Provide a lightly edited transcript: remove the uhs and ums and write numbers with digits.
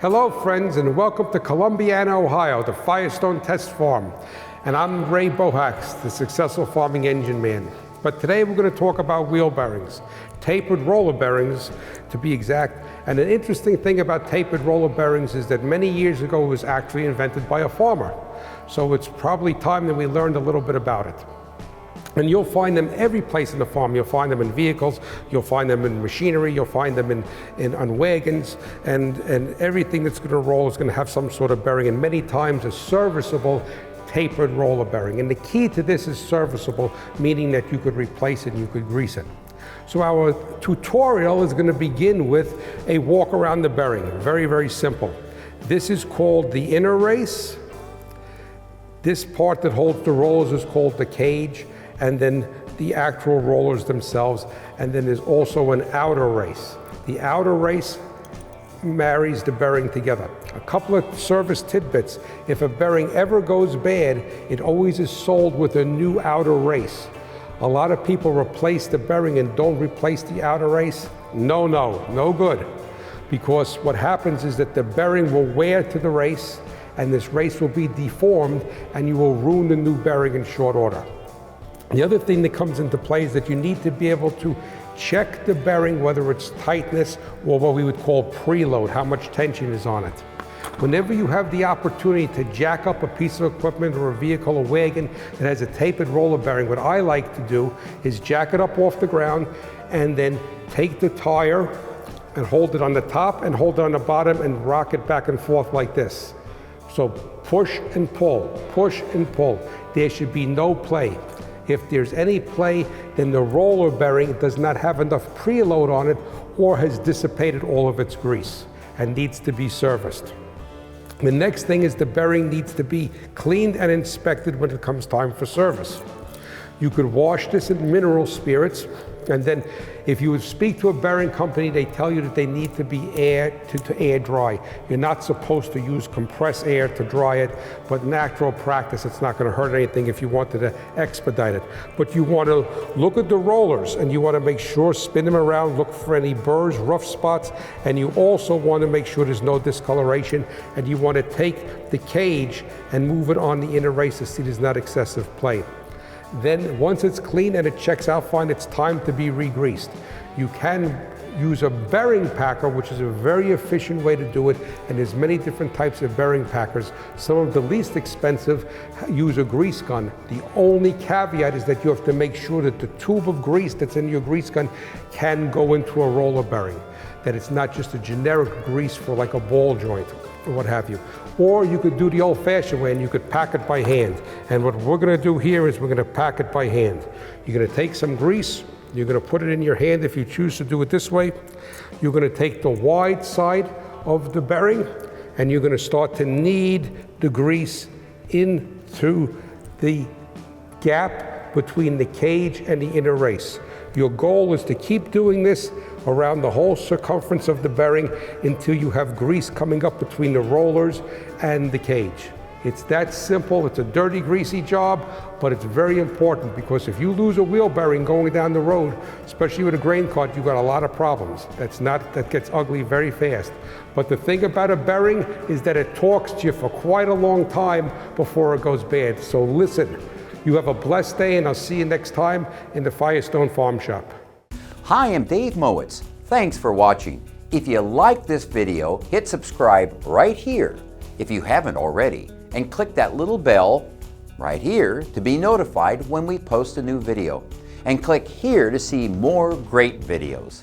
Hello friends, and welcome to Columbiana, Ohio, the Firestone Test Farm. And I'm Ray Bohacz, the successful farming engine man. But today we're going to talk about wheel bearings, tapered roller bearings to be exact. And an interesting thing about tapered roller bearings is that many years ago it was actually invented by a farmer. So it's probably time that we learned a little bit about it. And you'll find them every place in the farm. You'll find them in vehicles, you'll find them in machinery, you'll find them on wagons, and everything that's going to roll is going to have some sort of bearing, and many times a serviceable tapered roller bearing. And the key to this is serviceable, meaning that you could replace it and you could grease it. So our tutorial is going to begin with a walk around the bearing. Very, very simple. This is called the inner race. This part that holds the rollers is called the cage, and then the actual rollers themselves. And then there's also an outer race. The outer race marries the bearing together. A couple of service tidbits. If a bearing ever goes bad, it always is sold with a new outer race. A lot of people replace the bearing and don't replace the outer race. No good. Because what happens is that the bearing will wear to the race, and this race will be deformed, and you will ruin the new bearing in short order. The other thing that comes into play is that you need to be able to check the bearing, whether it's tightness or what we would call preload, how much tension is on it. Whenever you have the opportunity to jack up a piece of equipment or a vehicle, a wagon that has a tapered roller bearing, what I like to do is jack it up off the ground and then take the tire and hold it on the top and hold it on the bottom and rock it back and forth like this. So push and pull, push and pull. There should be no play. If there's any play, then the roller bearing does not have enough preload on it or has dissipated all of its grease and needs to be serviced. The next thing is the bearing needs to be cleaned and inspected when it comes time for service. You could wash this in mineral spirits, and then if you would speak to a bearing company, they tell you that they need to be air dry. You're not supposed to use compressed air to dry it, but in actual practice, it's not going to hurt anything if you wanted to expedite it. But you want to look at the rollers, and you want to make sure, spin them around, look for any burrs, rough spots, and you also want to make sure there's no discoloration, and you want to take the cage and move it on the inner race to see there's not excessive play. Then once it's clean and it checks out fine, it's time to be re-greased. You can use a bearing packer, which is a very efficient way to do it, and there's many different types of bearing packers. Some of the least expensive use a grease gun. The only caveat is that you have to make sure that the tube of grease that's in your grease gun can go into a roller bearing, that it's not just a generic grease for like a ball joint or what have you. Or you could do the old-fashioned way and you could pack it by hand. And what we're going to do here is we're going to pack it by hand. You're going to take some grease, you're going to put it in your hand if you choose to do it this way. You're going to take the wide side of the bearing and you're going to start to knead the grease into the gap between the cage and the inner race. Your goal is to keep doing this around the whole circumference of the bearing until you have grease coming up between the rollers and the cage. It's that simple. It's a dirty, greasy job, but it's very important because if you lose a wheel bearing going down the road, especially with a grain cart, you've got a lot of problems. That gets ugly very fast. But the thing about a bearing is that it talks to you for quite a long time before it goes bad. So listen. You have a blessed day, and I'll see you next time in the Firestone Farm Shop. Hi, I'm Dave Mowitz. Thanks for watching. If you like this video, hit subscribe right here if you haven't already, and click that little bell right here to be notified when we post a new video. And click here to see more great videos.